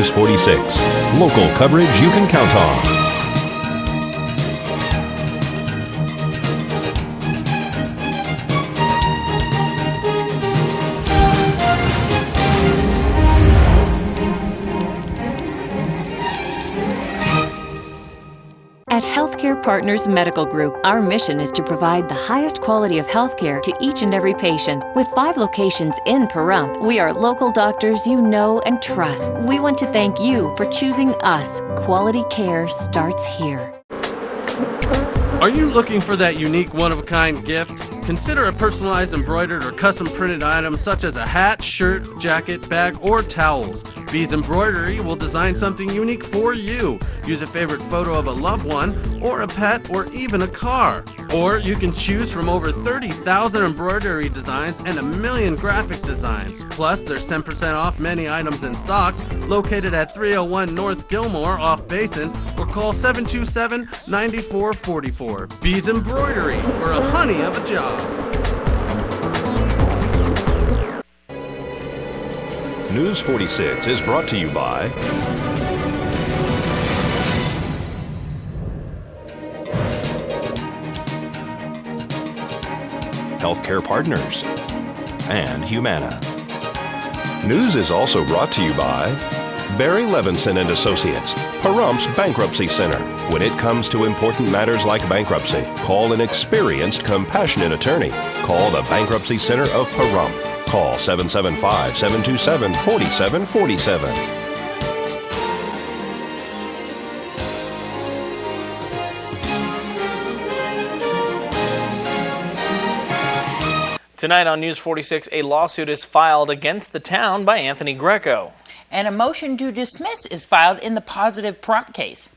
News 46. Local coverage you can count on. At Healthcare Partners Medical Group, our mission is to provide the highest quality of healthcare to each and every patient. With 5 locations in Pahrump, we are local doctors you know and trust. We want to thank you for choosing us. Quality care starts here. Are you looking for that unique, one-of-a-kind gift? Consider a personalized embroidered or custom printed item such as a hat, shirt, jacket, bag, or towels. Bees Embroidery will design something unique for you. Use a favorite photo of a loved one, or a pet, or even a car. Or you can choose from over 30,000 embroidery designs and 1 million graphic designs. Plus, there's 10% off many items in stock, located at 301 North Gilmore off Basin, or call 727-9444. Bees Embroidery, for a honey of a job. News 46 is brought to you by Healthcare Partners and Humana. News is also brought to you by Barry Levinson and Associates, Pahrump's Bankruptcy Center. When it comes to important matters like bankruptcy, call an experienced, compassionate attorney. Call the Bankruptcy Center of Pahrump. Call 775-727-4747. Tonight on News 46, a lawsuit is filed against the town by Anthony Greco. And a motion to dismiss is filed in the positive Pahrump case.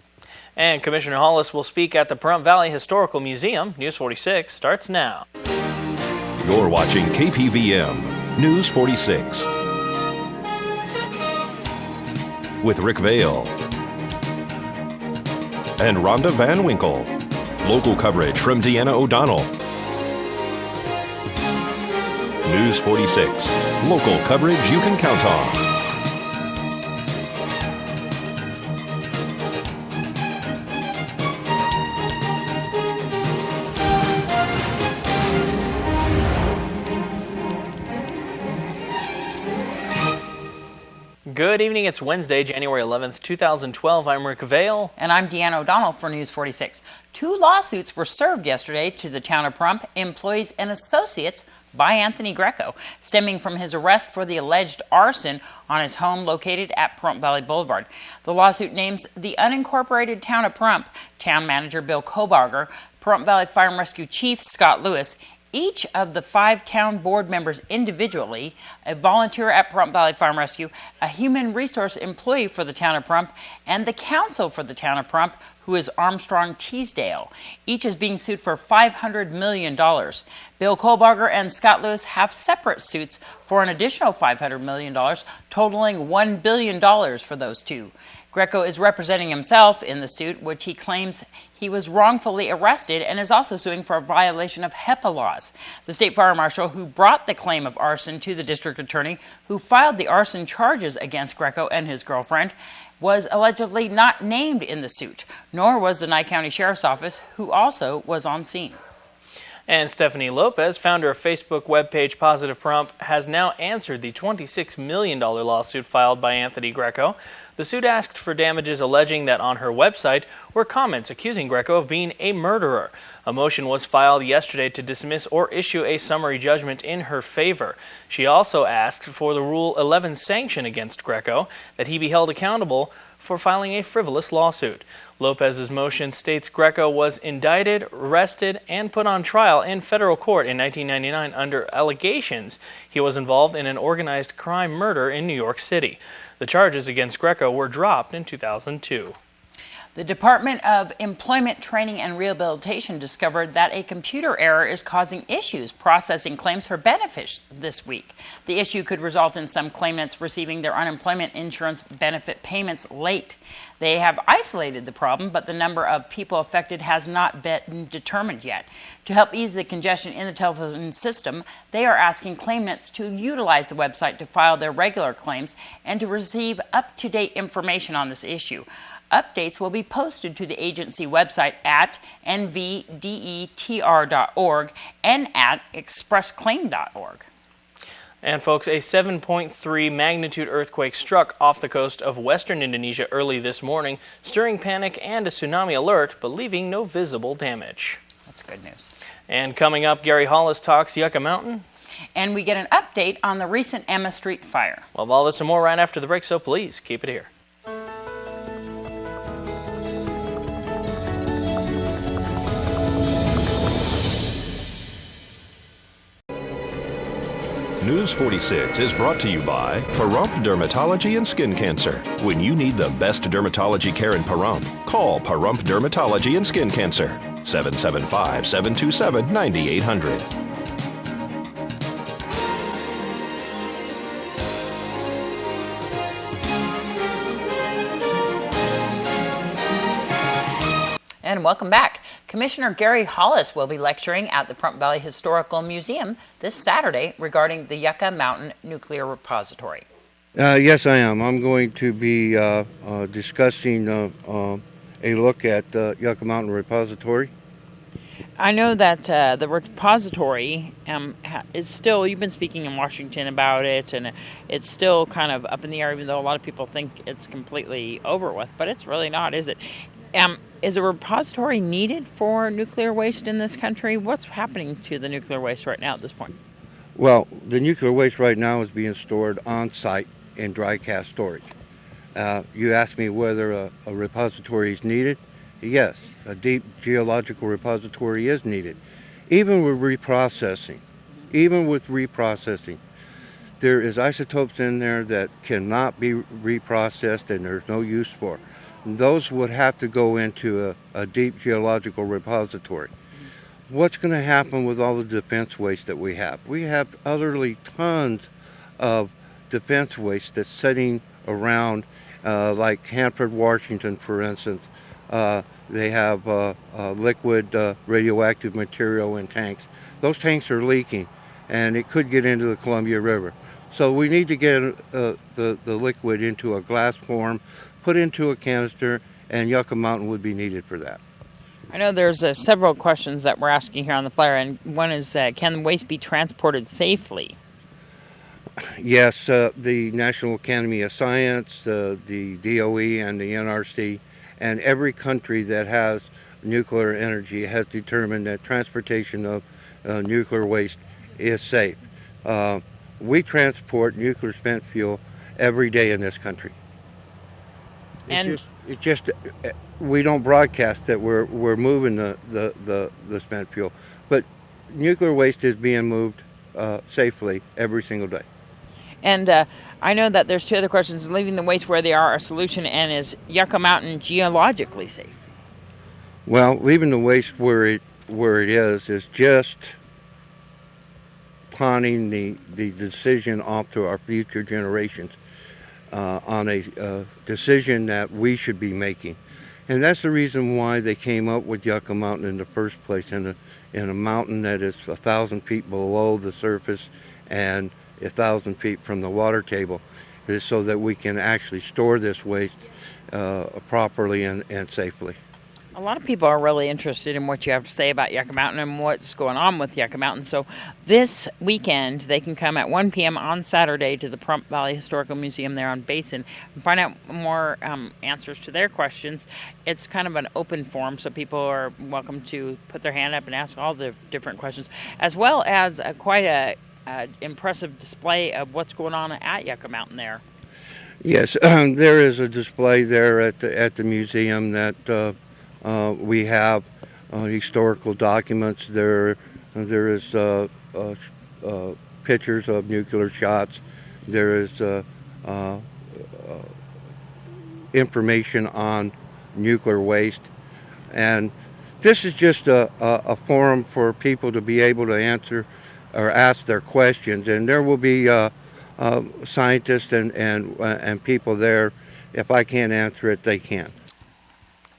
And Commissioner Hollis will speak at the Pahrump Valley Historical Museum. News 46 starts now. You're watching KPVM News 46 with Rick Vale and Rhonda Van Winkle. Local coverage from Deanna O'Donnell. News 46. Local coverage you can count on. Good evening. It's Wednesday, January 11th, 2012. I'm Rick Vale. And I'm Deanna O'Donnell for News 46. 2 lawsuits were served yesterday to the town of Pahrump, employees and associates by Anthony Greco, stemming from his arrest for the alleged arson on his home located at Pahrump Valley Boulevard. The lawsuit names the unincorporated town of Pahrump, town manager Bill Kobarger, Pahrump Valley Fire and Rescue Chief Scott Lewis, each of the 5 town board members individually, a volunteer at Pahrump Valley Fire and Rescue, a human resource employee for the town of Pahrump, and the council for the town of Pahrump, who is Armstrong Teasdale. Each is being sued for $500 million. Bill Kohlbarger and Scott Lewis have separate suits for an additional $500 million, totaling $1 billion for those 2. Greco is representing himself in the suit, which he claims he was wrongfully arrested, and is also suing for a violation of HIPAA laws. The state fire marshal who brought the claim of arson to the district attorney, who filed the arson charges against Greco and his girlfriend, was allegedly not named in the suit, nor was the Nye County Sheriff's Office, who also was on scene. And Stephanie Lopez, founder of Facebook webpage Positive Pahrump, has now answered the $26 million lawsuit filed by Anthony Greco. The suit asked for damages, alleging that on her website were comments accusing Greco of being a murderer. A motion was filed yesterday to dismiss or issue a summary judgment in her favor. She also asked for the Rule 11 sanction against Greco, that he be held accountable for filing a frivolous lawsuit. Lopez's motion states Greco was indicted, arrested, and put on trial in federal court in 1999 under allegations he was involved in an organized crime murder in New York City. The charges against Greco were dropped in 2002. The Department of Employment, Training and Rehabilitation discovered that a computer error is causing issues processing claims for benefits this week. The issue could result in some claimants receiving their unemployment insurance benefit payments late. They have isolated the problem, but the number of people affected has not been determined yet. To help ease the congestion in the telephone system, they are asking claimants to utilize the website to file their regular claims and to receive up-to-date information on this issue. Updates will be posted to the agency website at nvdetr.org and at expressclaim.org. And folks, a 7.3 magnitude earthquake struck off the coast of western Indonesia early this morning, stirring panic and a tsunami alert, but leaving no visible damage. That's good news. And coming up, Gary Hollis talks Yucca Mountain. And we get an update on the recent Emma Street fire. We'll have all this and more right after the break, so please keep it here. News 46 is brought to you by Pahrump Dermatology and Skin Cancer. When you need the best dermatology care in Pahrump, call Pahrump Dermatology and Skin Cancer, 775-727-9800. And welcome back. Commissioner Gary Hollis will be lecturing at the Pahrump Valley Historical Museum this Saturday regarding the Yucca Mountain Nuclear Repository. Yes, I am. I'm going to be discussing a look at Yucca Mountain Repository. I know that the repository is still, you've been speaking in Washington about it, and it's still kind of up in the air, even though a lot of people think it's completely over with, but it's really not, is it? Is a repository needed for nuclear waste in this country? What's happening to the nuclear waste right now at this point? Well, the nuclear waste right now is being stored on site in dry cask storage. You asked me whether a repository is needed. Yes, a deep geological repository is needed. Even with reprocessing, there is isotopes in there that cannot be reprocessed and there's no use for. Those would have to go into a deep geological repository. What's going to happen with all the defense waste that we have? We have utterly tons of defense waste that's sitting around, like Hanford, Washington, for instance. They have liquid radioactive material in tanks. Those tanks are leaking, and it could get into the Columbia River. So we need to get the liquid into a glass form, put into a canister, and Yucca Mountain would be needed for that. I know there's several questions that we're asking here on the flyer, and one is, can the waste be transported safely? Yes, the National Academy of Science, the DOE, and the NRC, and every country that has nuclear energy has determined that transportation of nuclear waste is safe. We transport nuclear spent fuel every day in this country. We don't broadcast that we're moving the spent fuel, but nuclear waste is being moved safely every single day. And I know that there's two other questions. Leaving the waste where they are a solution, and is Yucca Mountain geologically safe? Well, leaving the waste where it is just pawning the decision off to our future generations on a decision that we should be making. And that's the reason why they came up with Yucca Mountain in the first place, in a mountain that is 1,000 feet below the surface and 1,000 feet from the water table, is so that we can actually store this waste properly and safely. A lot of people are really interested in what you have to say about Yucca Mountain and what's going on with Yucca Mountain. So this weekend, they can come at 1 p.m. on Saturday to the Pahrump Valley Historical Museum there on Basin and find out more answers to their questions. It's kind of an open forum, so people are welcome to put their hand up and ask all the different questions, as well as quite a impressive display of what's going on at Yucca Mountain there. Yes, there is a display there at the museum that we have historical documents. There is pictures of nuclear shots. There is information on nuclear waste. And this is just a forum for people to be able to answer or ask their questions. And there will be scientists and people there. If I can't answer it, they can.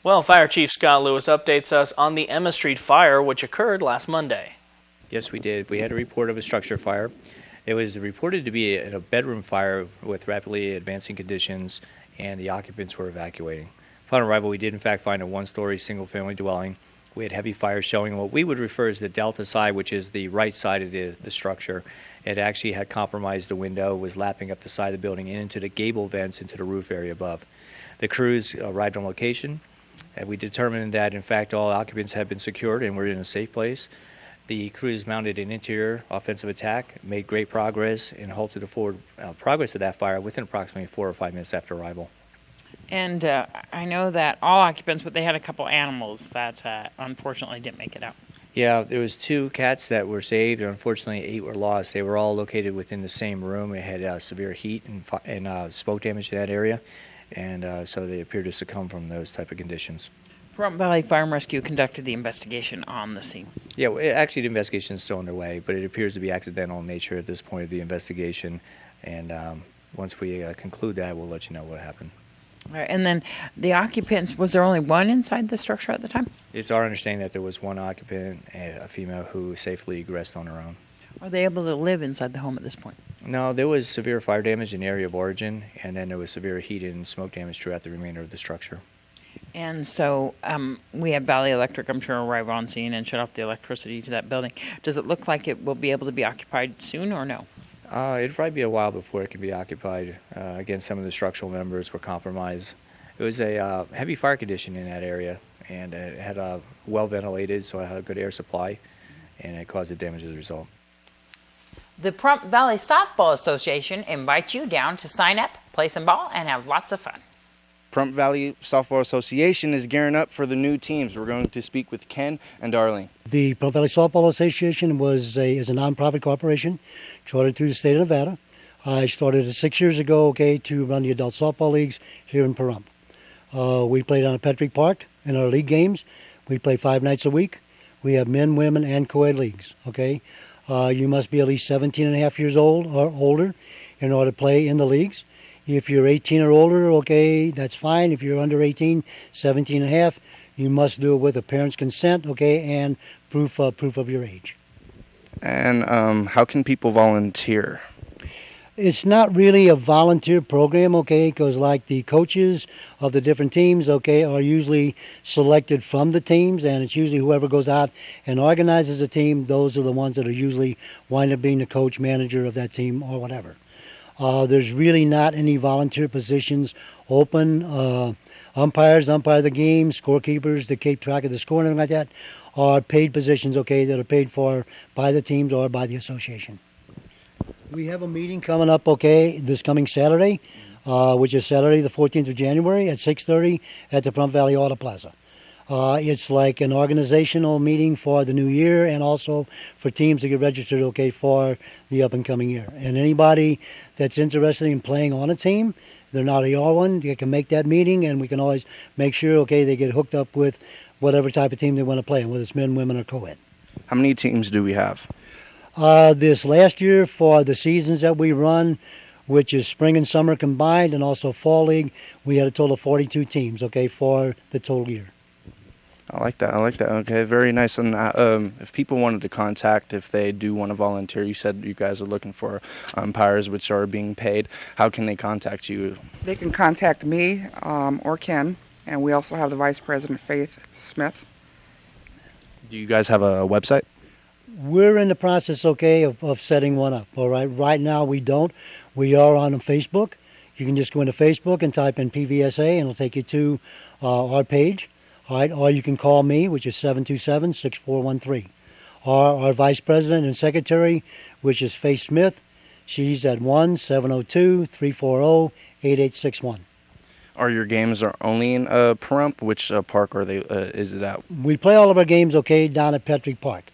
Well, Fire Chief Scott Lewis updates us on the Emma Street fire, which occurred last Monday. Yes, we did. We had a report of a structure fire. It was reported to be a bedroom fire with rapidly advancing conditions, and the occupants were evacuating. Upon arrival, we did in fact find a one-story single-family dwelling. We had heavy fire showing what we would refer as the delta side, which is the right side of the structure. It actually had compromised the window, was lapping up the side of the building and into the gable vents into the roof area above. The crews arrived on location, and we determined that in fact all occupants had been secured and were in a safe place. The crews mounted an interior offensive attack, made great progress, and halted the forward progress of that fire within approximately 4 or 5 minutes after arrival. And I know that all occupants, but they had a couple animals that unfortunately didn't make it out. Yeah, there was 2 cats that were saved, and unfortunately 8 were lost. They were all located within the same room. It had severe heat and smoke damage in that area, and so they appeared to succumb from those type of conditions. Pahrump Valley Fire and Rescue conducted the investigation on the scene. Yeah, well, actually the investigation is still underway, but it appears to be accidental in nature at this point of the investigation, and once we conclude that, we'll let you know what happened. All right, and then the occupants, was there only one inside the structure at the time? It's our understanding that there was one occupant, a female, who safely egressed on her own. Are they able to live inside the home at this point? No, there was severe fire damage in the area of origin, and then there was severe heat and smoke damage throughout the remainder of the structure. And so we have Valley Electric, I'm sure, arrive on scene and shut off the electricity to that building. Does it look like it will be able to be occupied soon or no? It'd probably be a while before it can be occupied. Again, some of the structural members were compromised. It was a heavy fire condition in that area, and it had well ventilated, so it had a good air supply, and it caused the damage as a result. The Pahrump Valley Softball Association invites you down to sign up, play some ball, and have lots of fun. Pahrump Valley Softball Association is gearing up for the new teams. We're going to speak with Ken and Darlene. The Pahrump Valley Softball Association is a nonprofit corporation chartered through the state of Nevada. I started it 6 years ago, to run the adult softball leagues here in Pahrump. We played on a Petrick Park in our league games. We play 5 nights a week. We have men, women, and co-ed leagues, You must be at least 17 and a half years old or older in order to play in the leagues. If you're 18 or older, that's fine. If you're under 18, 17 and a half, you must do it with a parent's consent, and proof of your age. And how can people volunteer? It's not really a volunteer program, because like the coaches of the different teams, are usually selected from the teams, and it's usually whoever goes out and organizes a team, those are the ones that are usually wind up being the coach, manager of that team or whatever. There's really not any volunteer positions open. Umpires umpire the game, scorekeepers that keep track of the score and everything like that are paid positions, that are paid for by the teams or by the association. We have a meeting coming up, this coming Saturday, which is Saturday the 14th of January at 6:30 at the Pahrump Valley Auto Plaza. It's like an organizational meeting for the new year and also for teams to get registered, for the up-and-coming year. And anybody that's interested in playing on a team, they're not a one, they can make that meeting, and we can always make sure, they get hooked up with whatever type of team they want to play, whether it's men, women, or co-ed. How many teams do we have? This last year for the seasons that we run, which is spring and summer combined, and also fall league, we had a total of 42 teams, for the total year. I like that. Okay, very nice. And if people wanted to contact, if they do want to volunteer, you said you guys are looking for umpires which are being paid. How can they contact you? They can contact me or Ken, and we also have the Vice President, Faith Smith. Do you guys have a website? We're in the process, of setting one up, all right? Right now we don't. We are on Facebook. You can just go into Facebook and type in PVSA, and it'll take you to our page. All right, or you can call me, which is 727-6413. Or our Vice President and Secretary, which is Faith Smith. She's at 1-702-340-8861. Are your games only in Pahrump? Which park are they? Is it at? We play all of our games, down at Petrick Park.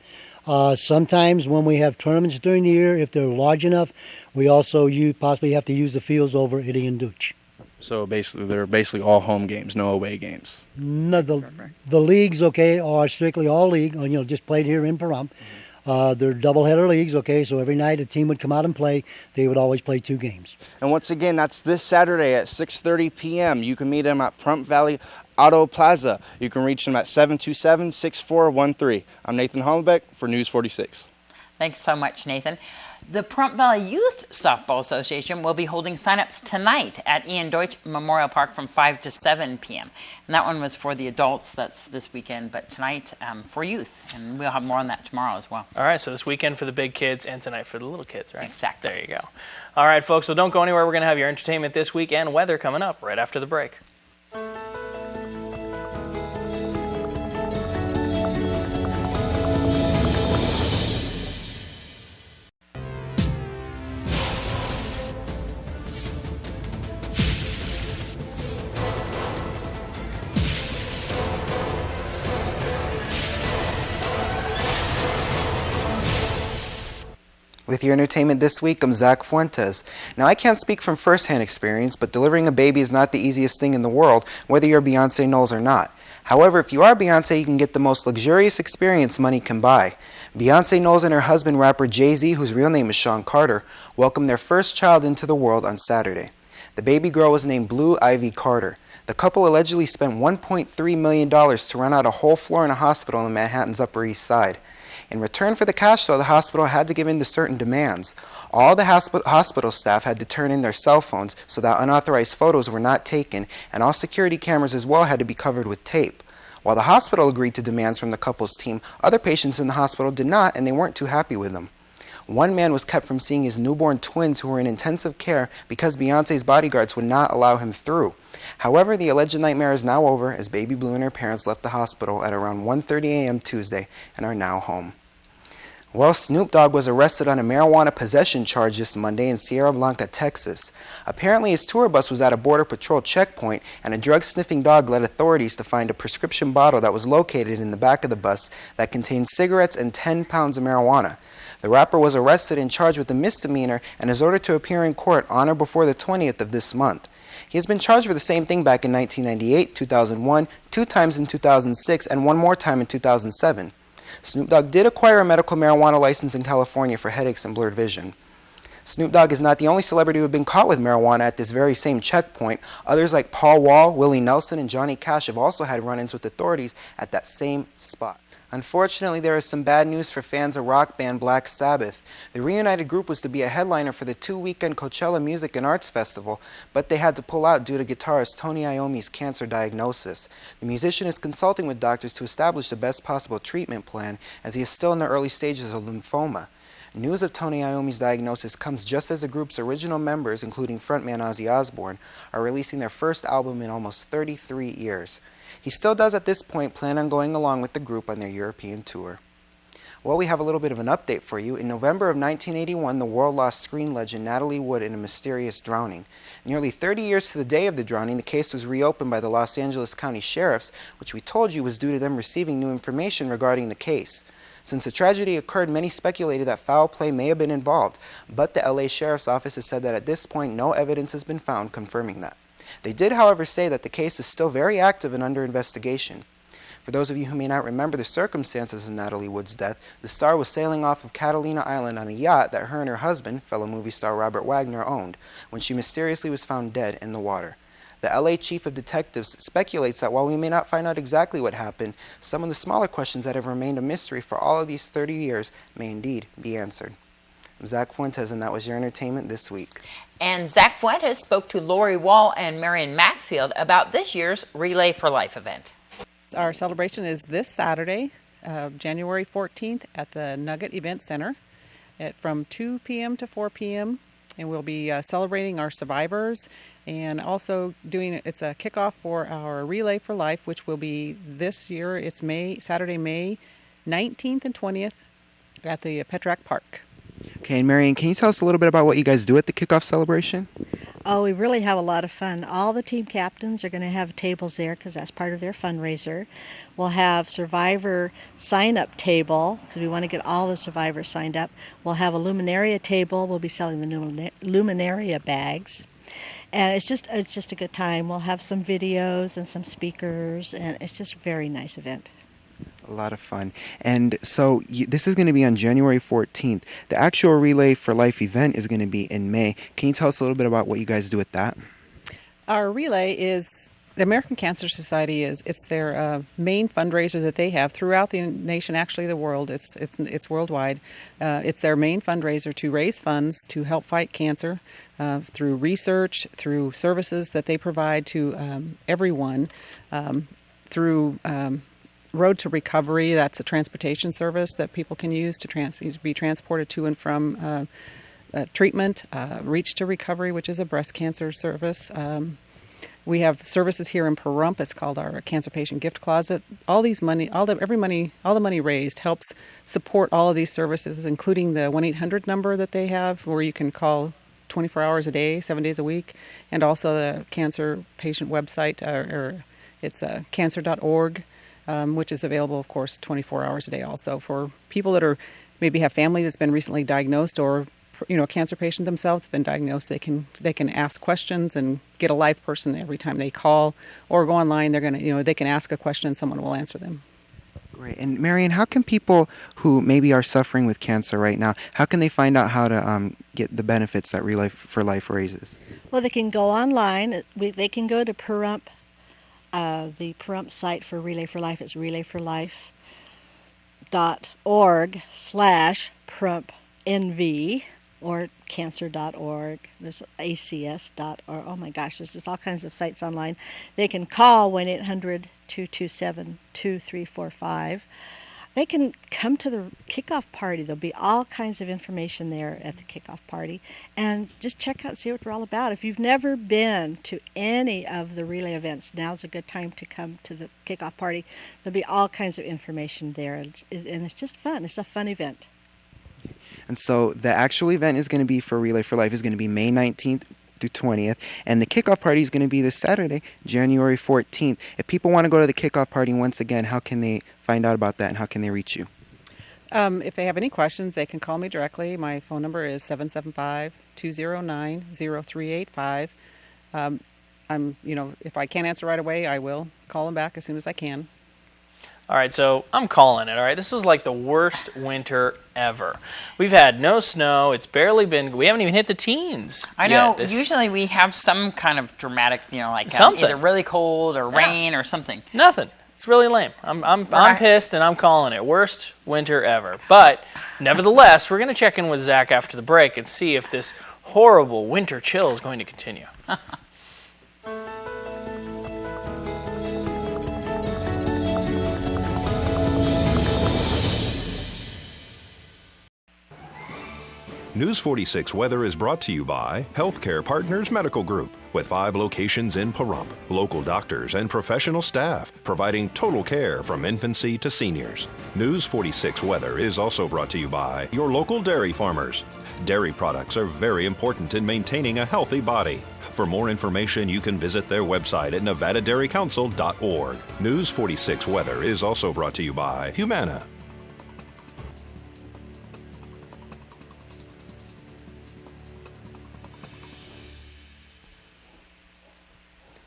Sometimes when we have tournaments during the year, if they're large enough, we also possibly have to use the fields over at Ian Dutch. So basically, they're basically all home games, no away games. No, the leagues, okay, are strictly all league, just played here in Pahrump. They're doubleheader leagues, okay, so every night a team would come out and play. They would always play 2 games. And once again, that's this Saturday at 6:30 p.m. You can meet them at Pahrump Valley Auto Plaza. You can reach them at 727-6413. I'm Nathan Hollenbeck for News 46. Thanks so much, Nathan. The Pahrump Valley Youth Softball Association will be holding sign-ups tonight at Ian Deutsch Memorial Park from 5 to 7 p.m. And that one was for the adults. That's this weekend, but tonight for youth. And we'll have more on that tomorrow as well. All right, so this weekend for the big kids and tonight for the little kids, right? Exactly. There you go. All right, folks, so don't go anywhere. We're going to have your entertainment this week and weather coming up right after the break. With your entertainment this week, I'm Zach Fuentes. Now, I can't speak from first-hand experience, but delivering a baby is not the easiest thing in the world, whether you're Beyonce Knowles or not. However, if you are Beyonce, you can get the most luxurious experience money can buy. Beyonce Knowles and her husband, rapper Jay-Z, whose real name is Sean Carter, welcomed their first child into the world on Saturday. The baby girl was named Blue Ivy Carter. The couple allegedly spent $1.3 million to rent out a whole floor in a hospital on Manhattan's Upper East Side. In return for the cash, though, the hospital had to give in to certain demands. All the hospital staff had to turn in their cell phones so that unauthorized photos were not taken, and all security cameras as well had to be covered with tape. While the hospital agreed to demands from the couple's team, other patients in the hospital did not, and they weren't too happy with them. One man was kept from seeing his newborn twins who were in intensive care because Beyonce's bodyguards would not allow him through. However, the alleged nightmare is now over as Baby Blue and her parents left the hospital at around 1:30 a.m. Tuesday and are now home. Well, Snoop Dogg was arrested on a marijuana possession charge this Monday in Sierra Blanca, Texas. Apparently, his tour bus was at a Border Patrol checkpoint, and a drug-sniffing dog led authorities to find a prescription bottle that was located in the back of the bus that contained cigarettes and 10 pounds of marijuana. The rapper was arrested and charged with a misdemeanor and is ordered to appear in court on or before the 20th of this month. He has been charged for the same thing back in 1998, 2001, 2 times in 2006, and 1 more time in 2007. Snoop Dogg did acquire a medical marijuana license in California for headaches and blurred vision. Snoop Dogg is not the only celebrity who have been caught with marijuana at this very same checkpoint. Others like Paul Wall, Willie Nelson, and Johnny Cash have also had run-ins with authorities at that same spot. Unfortunately, there is some bad news for fans of rock band Black Sabbath. The reunited group was to be a headliner for the 2-weekend Coachella Music and Arts Festival, but they had to pull out due to guitarist Tony Iommi's cancer diagnosis. The musician is consulting with doctors to establish the best possible treatment plan, as he is still in the early stages of lymphoma. News of Tony Iommi's diagnosis comes just as the group's original members, including frontman Ozzy Osbourne, are releasing their first album in almost 33 years. He still does at this point plan on going along with the group on their European tour. Well, we have a little bit of an update for you. In November of 1981, the world lost screen legend Natalie Wood in a mysterious drowning. Nearly 30 years to the day of the drowning, the case was reopened by the Los Angeles County Sheriffs, which we told you was due to them receiving new information regarding the case. Since the tragedy occurred, many speculated that foul play may have been involved, but the LA Sheriff's Office has said that at this point no evidence has been found confirming that. They did, however, say that the case is still very active and under investigation. For those of you who may not remember the circumstances of Natalie Wood's death, the star was sailing off of Catalina Island on a yacht that her and her husband, fellow movie star Robert Wagner, owned, when she mysteriously was found dead in the water. The LA Chief of Detectives speculates that while we may not find out exactly what happened, some of the smaller questions that have remained a mystery for all of these 30 years may indeed be answered. I'm Zach Fuentes, and that was your entertainment this week. And Zach Fuentes spoke to Lori Wall and Marion Maxfield about this year's Relay for Life event. Our celebration is this Saturday, January 14th at the Nugget Event Center from 2 p.m. to 4 p.m. And we'll be celebrating our survivors and also it's a kickoff for our Relay for Life, which will be this year. It's Saturday, May 19th and 20th at the Petrack Park. Okay, and Marion, can you tell us a little bit about what you guys do at the kickoff celebration? Oh, we really have a lot of fun. All the team captains are going to have tables there because that's part of their fundraiser. We'll have survivor sign-up table because we want to get all the survivors signed up. We'll have a luminaria table. We'll be selling the new luminaria bags. And it's just a good time. We'll have some videos and some speakers, and it's just a very nice event. A lot of fun. And so this is going to be on January 14th. The actual Relay for Life event is going to be in May. Can you tell us a little bit about what you guys do with that? Our relay is the American Cancer Society it's their main fundraiser that they have throughout the nation, actually the world. It's worldwide. It's their main fundraiser to raise funds to help fight cancer through research, through services that they provide to everyone, through Road to Recovery. That's a transportation service that people can use to be transported to and from treatment. Reach to Recovery, which is a breast cancer service. We have services here in Pahrump. It's called our Cancer Patient Gift Closet. All the money raised helps support all of these services, including the 1-800 number that they have, where you can call 24 hours a day, 7 days a week, and also the cancer patient website, it's cancer.org, which is available, of course, 24 hours a day also for people that are maybe have family that's been recently diagnosed, or cancer patient themselves have been diagnosed. They can ask questions and get a live person every time they call, or go online. They can ask a question and someone will answer them. Great. And Marion, how can people who maybe are suffering with cancer right now, how can they find out how to get the benefits that Relay for Life raises? Well, they can go online. They can go to Pahrump. The Pahrump site for Relay for Life is relayforlife.org/PaHrumpNV, or cancer.org. There's ACS.org. Oh my gosh, there's just all kinds of sites online. They can call 1-800-227-2345. They can come to the kickoff party. There'll be all kinds of information there at the kickoff party, and just check out, see what we're all about. If you've never been to any of the Relay events, now's a good time to come to the kickoff party. There'll be all kinds of information there, and it's just fun. It's a fun event. And so the actual event is going to be for Relay for Life is going to be May 19th through 20th, and the kickoff party is going to be this Saturday, January 14th. If people want to go to the kickoff party once again, how can they find out about that, and how can they reach you? If they have any questions, they can call me directly. My phone number is 775-209-0385. If I can't answer right away, I will call them back as soon as I can. All right, so I'm calling it, all right? This is like the worst winter ever. We've had no snow. It's barely been, we haven't even hit the teens. I know, usually we have some kind of dramatic, either really cold or rain or something. Nothing. It's really lame. I'm pissed, and I'm calling it worst winter ever. But nevertheless, we're going to check in with Zach after the break and see if this horrible winter chill is going to continue. News 46 Weather is brought to you by Healthcare Partners Medical Group, with 5 locations in Pahrump, local doctors and professional staff providing total care from infancy to seniors. News 46 Weather is also brought to you by your local dairy farmers. Dairy products are very important in maintaining a healthy body. For more information, you can visit their website at nevadadairycouncil.org. News 46 Weather is also brought to you by Humana.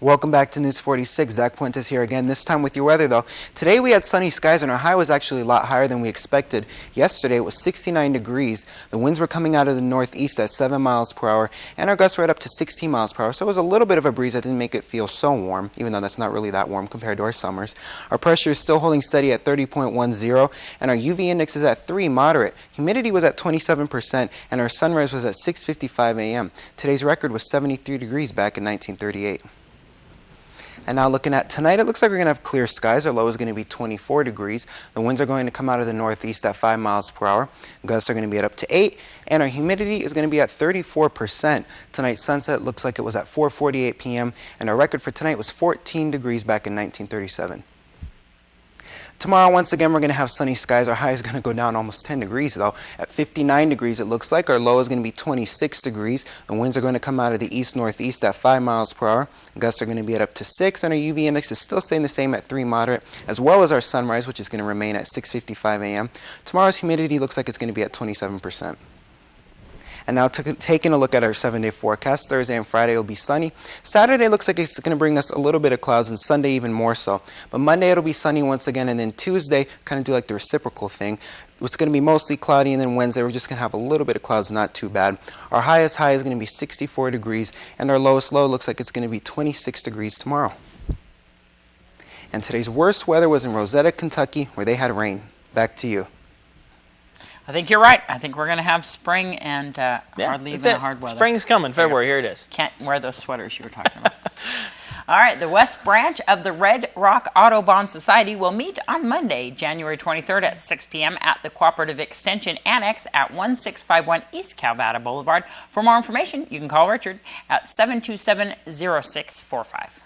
Welcome back to News 46. Zach Puentes here again, this time with your weather though. Today we had sunny skies and our high was actually a lot higher than we expected. Yesterday it was 69 degrees. The winds were coming out of the northeast at 7 miles per hour and our gusts were up to 16 miles per hour. So it was a little bit of a breeze that didn't make it feel so warm, even though that's not really that warm compared to our summers. Our pressure is still holding steady at 30.10 and our UV index is at 3, moderate. Humidity was at 27% and our sunrise was at 6:55 a.m. Today's record was 73 degrees back in 1938. And now looking at tonight, it looks like we're going to have clear skies. Our low is going to be 24 degrees. The winds are going to come out of the northeast at 5 miles per hour. Gusts are going to be at up to 8. And our humidity is going to be at 34%. Tonight's sunset looks like it was at 4:48 p.m. And our record for tonight was 14 degrees back in 1937. Tomorrow, once again, we're going to have sunny skies. Our high is going to go down almost 10 degrees, though. At 59 degrees, it looks like. Our low is going to be 26 degrees. The winds are going to come out of the east-northeast at 5 miles per hour. Gusts are going to be at up to 6, and our UV index is still staying the same at 3, moderate, as well as our sunrise, which is going to remain at 6:55 a.m. Tomorrow's humidity looks like it's going to be at 27%. And now taking a look at our 7-day forecast, Thursday and Friday will be sunny. Saturday looks like it's going to bring us a little bit of clouds, and Sunday even more so. But Monday it'll be sunny once again, and then Tuesday kind of do like the reciprocal thing. It's going to be mostly cloudy, and then Wednesday we're just going to have a little bit of clouds, not too bad. Our highest high is going to be 64 degrees, and our lowest low looks like it's going to be 26 degrees tomorrow. And today's worst weather was in Rosetta, Kentucky, where they had rain. Back to you. I think you're right. I think we're going to have spring and hardly even hard weather. Spring's coming, February. Here it is. Can't wear those sweaters you were talking about. All right, the West Branch of the Red Rock Audubon Society will meet on Monday, January 23rd at 6 p.m. at the Cooperative Extension Annex at 1651 East Calvada Boulevard. For more information, you can call Richard at 727-0645.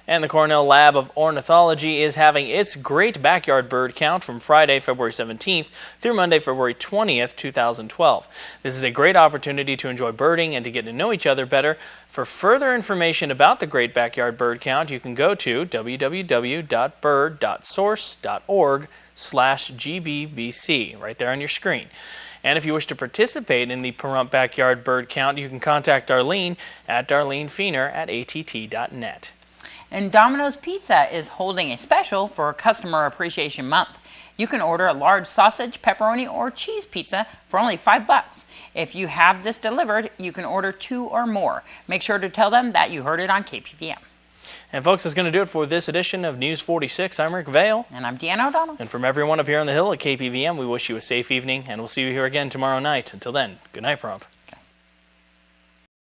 And the Cornell Lab of Ornithology is having its Great Backyard Bird Count from Friday, February 17th through Monday, February 20th, 2012. This is a great opportunity to enjoy birding and to get to know each other better. For further information about the Great Backyard Bird Count, you can go to www.bird.source.org/GBBC, right there on your screen. And if you wish to participate in the Pahrump Backyard Bird Count, you can contact Darlene at darlenefeener@att.net. And Domino's Pizza is holding a special for Customer Appreciation Month. You can order a large sausage, pepperoni, or cheese pizza for only $5. If you have this delivered, you can order 2 or more. Make sure to tell them that you heard it on KPVM. And folks, that's going to do it for this edition of News 46. I'm Rick Vale. And I'm Deanna O'Donnell. And from everyone up here on the Hill at KPVM, we wish you a safe evening, and we'll see you here again tomorrow night. Until then, good night, Pahrump.